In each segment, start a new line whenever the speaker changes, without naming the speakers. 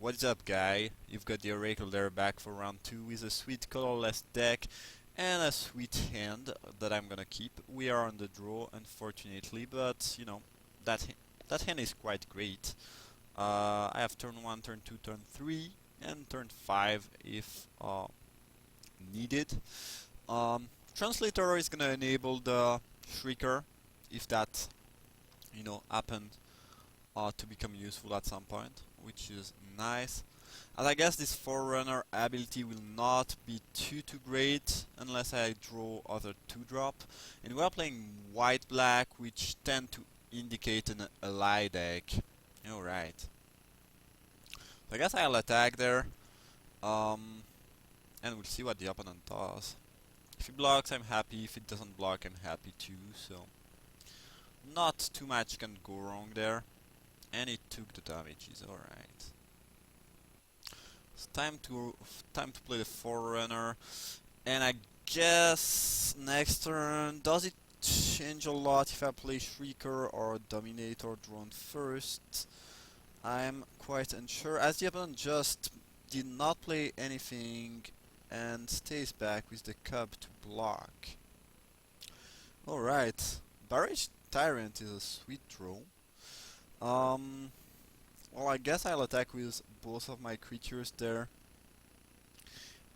What's up, guy? You've got the Oracle there back for round 2 with a sweet colorless deck and a sweet hand that I'm gonna keep. We are on the draw, unfortunately, but you know, that hand is quite great. I have turn 1, turn 2, turn 3, and turn 5 if needed. Translator is gonna enable the Shrieker if that, happens to become useful at some point, which is nice. And I guess this Forerunner ability will not be too great unless I draw other 2-drop. And we are playing white-black, which tend to indicate an ally deck. Alright. So I guess I'll attack there. And we'll see what the opponent does. If he blocks, I'm happy. If it doesn't block, I'm happy too. So not too much can go wrong there. And it took the damages, alright. It's time to play the Forerunner. And I guess next turn, does it change a lot if I play Shrieker or Dominator drone first? I'm quite unsure, as the opponent just did not play anything and stays back with the Cub to block. Alright, Barrage Tyrant is a sweet draw. Well, I guess I'll attack with both of my creatures there.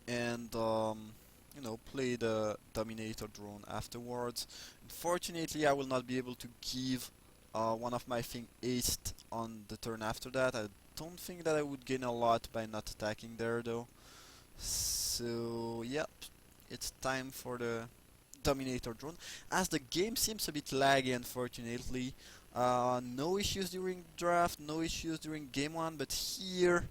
And, play the Dominator drone afterwards. Unfortunately, I will not be able to give one of my thing aced on the turn after that. I don't think that I would gain a lot by not attacking there, though. So, yep, it's time for the Dominator drone. As the game seems a bit laggy, unfortunately. No issues during draft, no issues during game 1, but here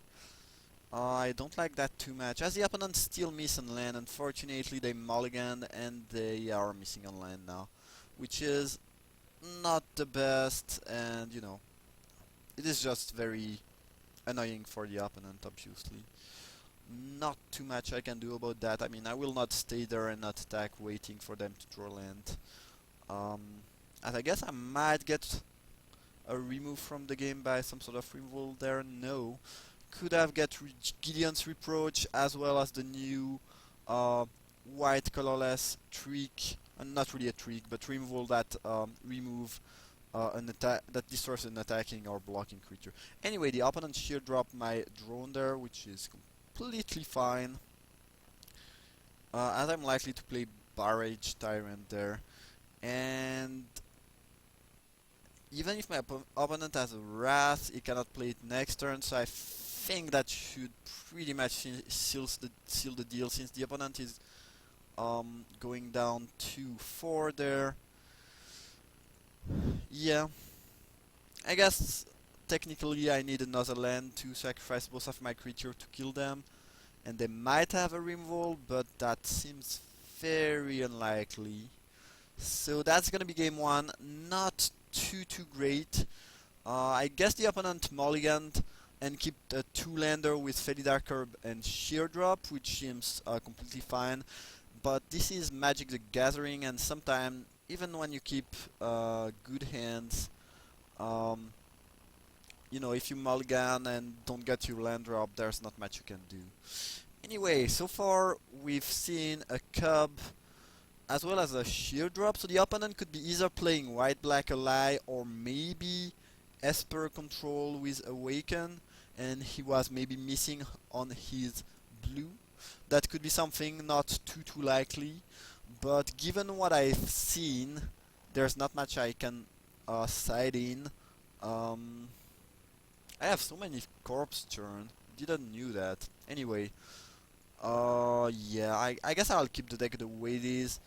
I don't like that too much. As the opponent still miss on land, unfortunately they mulligan and they are missing on land now, which is not the best, and it is just very annoying for the opponent, obviously. Not too much I can do about that. I mean, I will not stay there and not attack waiting for them to draw land. And I guess I might get a remove from the game by some sort of removal there. No. Could have get Gideon's Reproach as well as the new white colorless trick. Not really a trick, but removal that remove an attack that destroys an attacking or blocking creature. Anyway, the opponent sheer dropped my drone there, which is completely fine. As I'm likely to play Barrage Tyrant there, and even if my opponent has a Wrath, he cannot play it next turn, so I think that should pretty much seal the deal, since the opponent is going down 2-4 there. Yeah, I guess technically I need another land to sacrifice both of my creatures to kill them, and they might have a removal, but that seems very unlikely. So that's gonna be game 1. Not too great. I guess the opponent mulliganed and kept a 2-lander with Felidar Curb and Sheer Drop, which seems completely fine. But this is Magic the Gathering, and sometimes, even when you keep good hands, if you mulligan and don't get your land drop, there's not much you can do. Anyway, so far we've seen a Cub as well as a Sheer Drop, so the opponent could be either playing white-black ally or maybe Esper control with Awaken, and he was maybe missing on his blue. That could be something, not too likely, but given what I've seen, there's not much I can side in. I have so many corpse churn, didn't knew that. Anyway, yeah, I guess I'll keep the deck the way it is.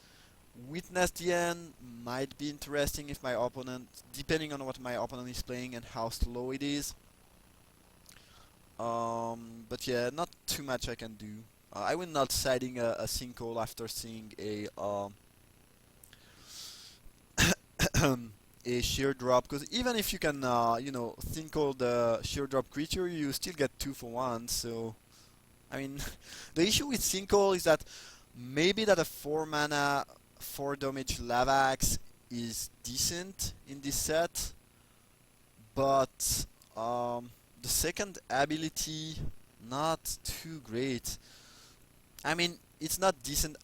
Witness the End might be interesting if my opponent, depending on what my opponent is playing and how slow it is. But yeah, not too much I can do. I will not siding a sinkhole after seeing a a sheer drop, because even if you can, sinkhole the sheer drop creature, you still get 2 for 1. So, I mean, the issue with sinkhole is that maybe that a 4 mana 4 damage Lava Axe is decent in this set, but the The second ability, not too great. I mean, it's not decent.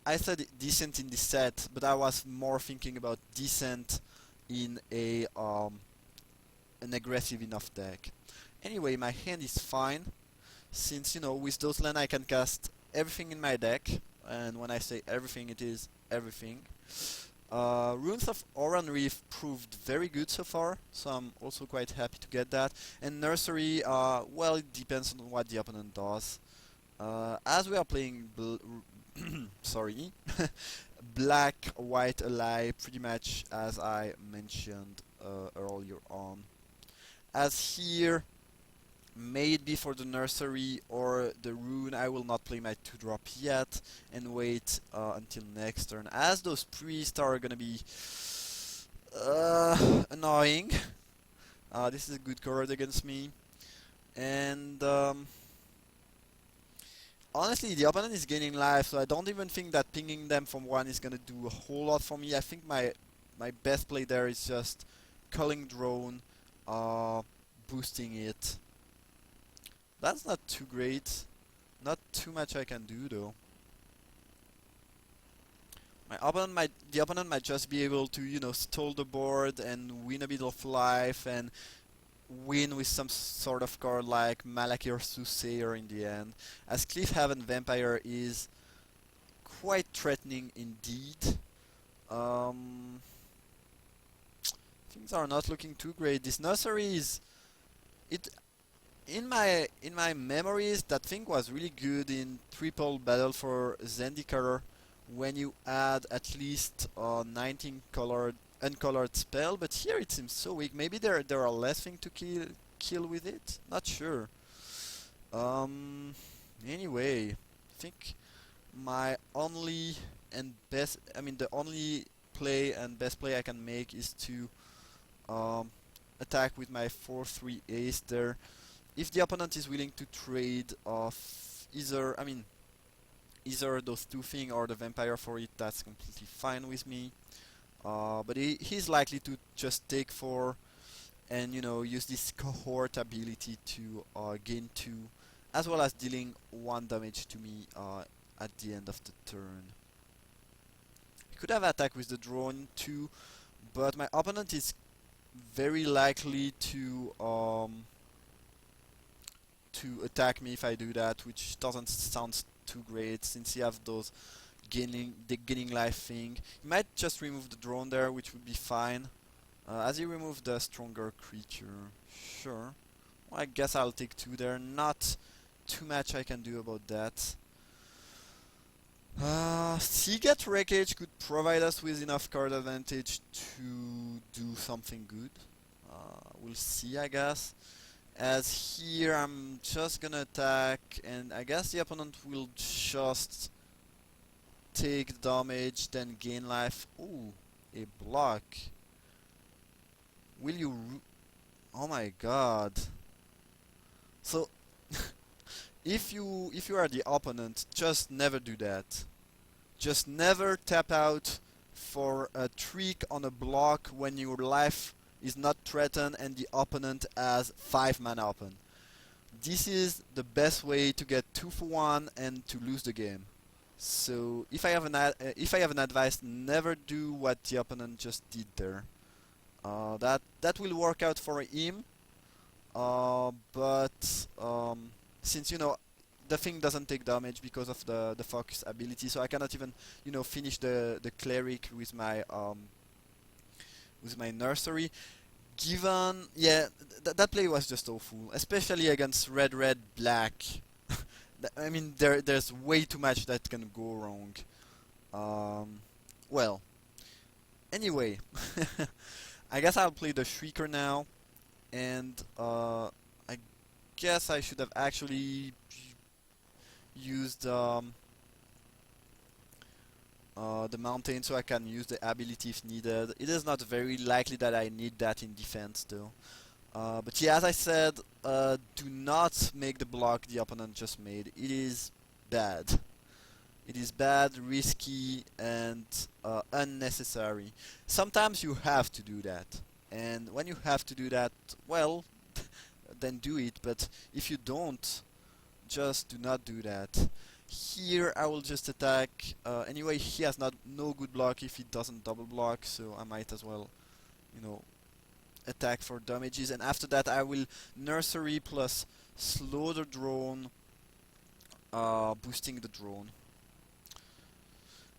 I said decent in the set, but I was more thinking about decent in a an aggressive enough deck. Anyway, my hand is fine, since with those land I can cast everything in my deck, and when I say everything, it is everything. Runes of Oran Reef proved very good so far, so I'm also quite happy to get that. And Nursery, well, it depends on what the opponent does. As we are playing sorry, black, white ally, pretty much as I mentioned earlier on. As here, maybe for the Nursery or the Rune, I will not play my 2-drop yet and wait until next turn, as those priests are gonna be annoying. This is a good card against me, and honestly, the opponent is gaining life, so I don't even think that pinging them from 1 is gonna do a whole lot for me. I think my best play there is just culling drone, boosting it. That's not too great. Not too much I can do though. The opponent might just be able to, stall the board and win a bit of life and win with some sort of card like Malakir Soothsayer in the end, as Cliffhaven Vampire is quite threatening indeed. Things are not looking too great. This Nursery is... it in my memories, that thing was really good in Triple Battle for Zendikar when you add at least 19 colored uncolored spell, but here it seems so weak. Maybe there are less things to kill with it. Not sure. Anyway, I think my only and best, I mean the only play and best play I can make is to attack with my 4/3 ace there. If the opponent is willing to trade off either those two things or the vampire for it, that's completely fine with me. But he's likely to just take 4 and use this cohort ability to gain 2, as well as dealing 1 damage to me at the end of the turn. He could have attacked with the drone too, but my opponent is very likely to attack me if I do that, which doesn't sound too great since you have those gaining life thing. You might just remove the drone there, which would be fine. As you remove the stronger creature, sure. Well, I guess I'll take 2 there. Not too much I can do about that. Seagate Wreckage could provide us with enough card advantage to do something good. We'll see, I guess. As here I'm just gonna attack, and I guess the opponent will just take damage, then gain life. Ooh, a block. Will you... oh my god. So, if you are the opponent, just never do that. Just never tap out for a trick on a block when your life is not threatened and the opponent has 5 mana open. This is the best way to get 2 for 1 and to lose the game. So if I have an advice, never do what the opponent just did there. That will work out for him, but since the thing doesn't take damage because of the focus ability, so I cannot even finish the cleric with my Nursery. Given, yeah, that play was just awful, especially against red, black. I mean, there's way too much that can go wrong. Well, anyway, I guess I'll play the Shrieker now, and I guess I should have actually used the mountain so I can use the ability if needed. It is not very likely that I need that in defense though. But yeah, as I said, do not make the block the opponent just made. It is bad. It is bad, risky, and unnecessary. Sometimes you have to do that. And when you have to do that, well, then do it. But if you don't, just do not do that. Here I will just attack. Anyway, he has no good block if he doesn't double block, so I might as well, you know, attack for damages. And after that, I will nursery plus slow the drone, boosting the drone.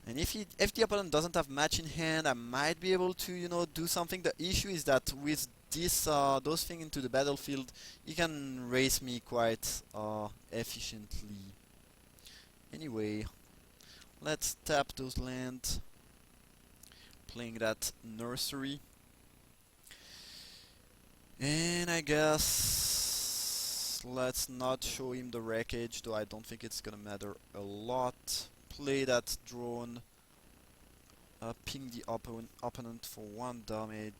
And if the opponent doesn't have match in hand, I might be able to, you know, do something. The issue is that with this those things into the battlefield, he can race me quite efficiently. Anyway, let's tap those lands, playing that nursery. And I guess let's not show him the wreckage, though I don't think it's gonna matter a lot. Play that drone, ping the opponent for 1 damage,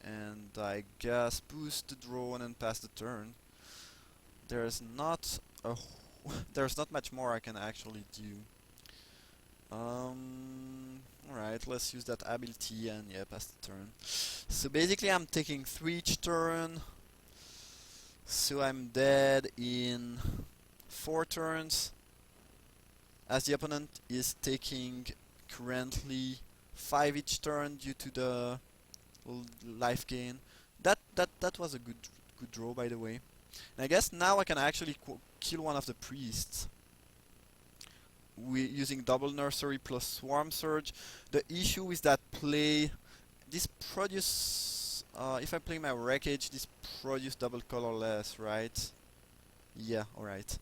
and I guess boost the drone and pass the turn. There's not a there's not much more I can actually do. Alright, let's use that ability and yeah, pass the turn. So basically I'm taking 3 each turn, so I'm dead in 4 turns, as the opponent is taking currently 5 each turn due to the life gain. That was a good draw, by the way. And I guess now I can actually kill one of the priests using double nursery plus swarm surge. The issue is that this produce if I play my wreckage, this produce double colorless, right? Yeah, alright.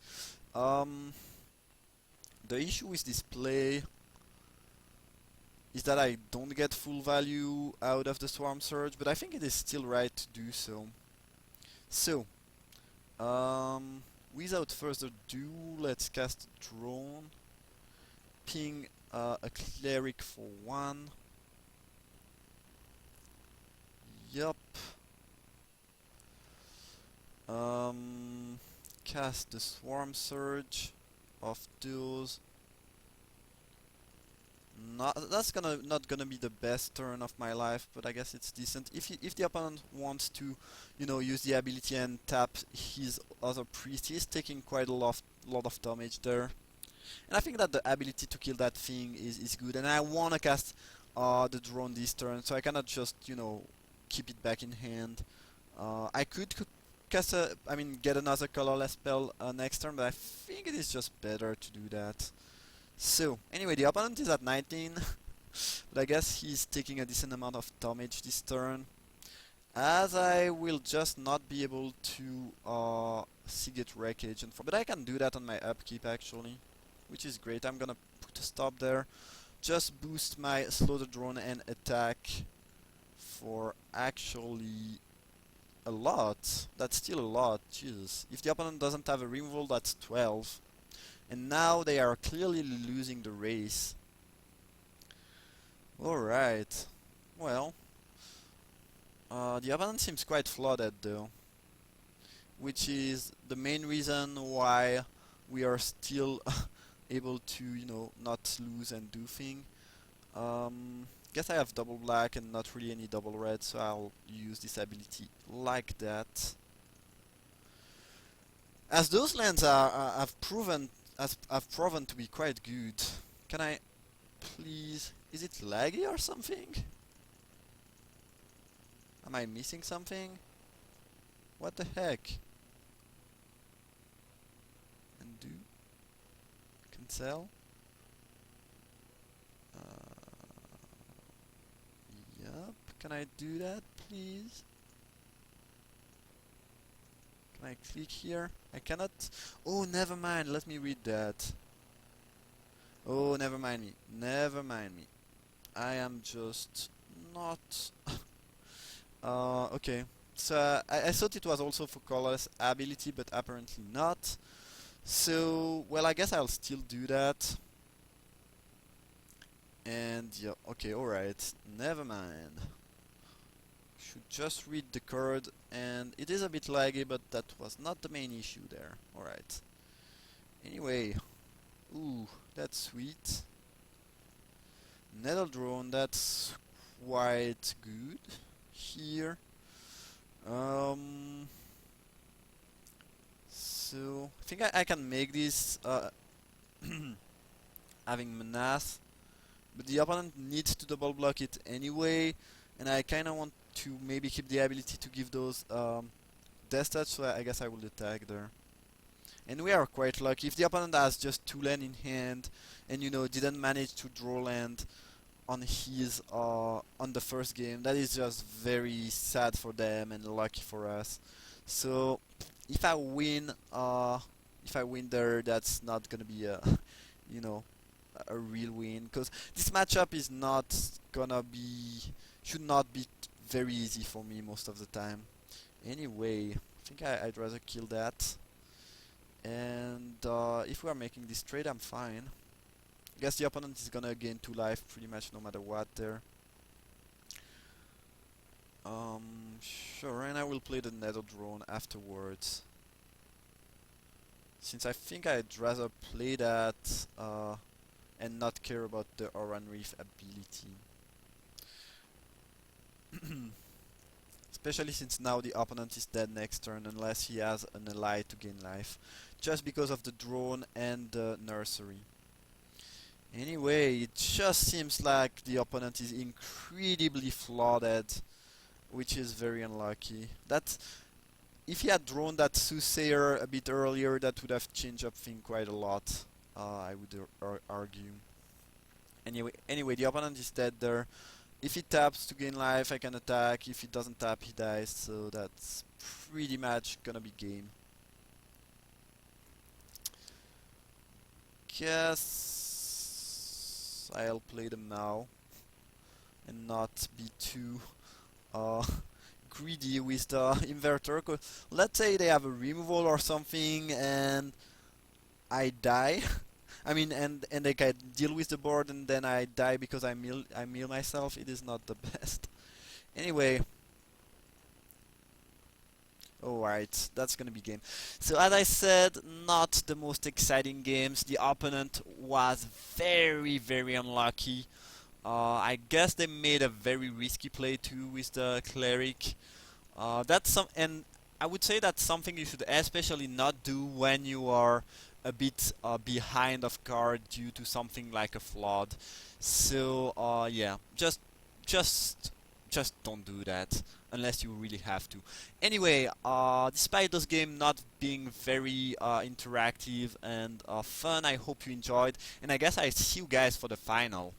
The issue with this play is that I don't get full value out of the swarm surge, but I think it is still right to do so. So, without further ado, let's cast drone, ping a cleric for 1. Yup. Cast the swarm surge of those. That's not gonna be the best turn of my life, but I guess it's decent. If the opponent wants to, you know, use the ability and tap his other priest, he's taking quite a lot of damage there. And I think that the ability to kill that thing is good. And I wanna cast the drone this turn, so I cannot just, you know, keep it back in hand. I could cast get another colorless spell next turn, but I think it is just better to do that. So, anyway, the opponent is at 19, but I guess he's taking a decent amount of damage this turn, as I will just not be able to Seagate Wreckage, but I can do that on my upkeep actually, which is great. I'm gonna put a stop there, just boost my slow the drone and attack for actually a lot. That's still a lot, Jesus. If the opponent doesn't have a removal, that's 12. And now they are clearly losing the race. Alright. Well, the opponent seems quite flooded though, which is the main reason why we are still able to, you know, not lose and do thing. Guess I have double black and not really any double red, so I'll use this ability like that. As those lands have proven to be quite good. Can I please... Is it laggy or something? Am I missing something? What the heck? Undo. Cancel. Yup. Can I do that, please? Can I click here? I cannot... Oh, never mind. Let me read that. Oh, never mind me. Never mind me. I am just not... okay. So, I thought it was also for colorless ability, but apparently not. So, well, I guess I'll still do that. And, yeah, okay, alright. Never mind. Should just read the card, and it is a bit laggy, but that was not the main issue there. Alright. Anyway. Ooh, that's sweet. Nether Drone, that's quite good here. So I think I can make this having Menace, but the opponent needs to double block it anyway, and I kinda want to maybe keep the ability to give those death touch, so I guess I will attack there. And we are quite lucky. If the opponent has just 2 land in hand, and didn't manage to draw land on his on the first game, that is just very sad for them and lucky for us. So if I win, there, that's not gonna be a you know a real win, because this matchup is not gonna be should not be very easy for me most of the time. Anyway, I think I'd rather kill that. And if we are making this trade, I'm fine. I guess the opponent is gonna gain 2 life pretty much no matter what there. Sure, and I will play the Nether Drone afterwards, since I think I'd rather play that and not care about the Oran Reef ability. Especially since now the opponent is dead next turn unless he has an ally to gain life, just because of the drone and the nursery. Anyway, it just seems like the opponent is incredibly flooded, which is very unlucky. That if he had drawn that Soothsayer a bit earlier, that would have changed up things quite a lot, I would argue. Anyway, the opponent is dead there. If he taps to gain life, I can attack. If he doesn't tap, he dies. So that's pretty much gonna be game. Guess I'll play them now and not be too greedy with the inverter. Let's say they have a removal or something and I die. I mean, and they can deal with the board and then I die because I mill myself. It is not the best. Anyway. Alright, that's gonna be game. So as I said, not the most exciting games. The opponent was very, very unlucky. I guess they made a very risky play too with the cleric. And I would say that's something you should especially not do when you are a bit behind of card due to something like a flood. So yeah, just don't do that unless you really have to. Anyway, despite this game not being very interactive and fun, I hope you enjoyed, and I guess I see you guys for the final.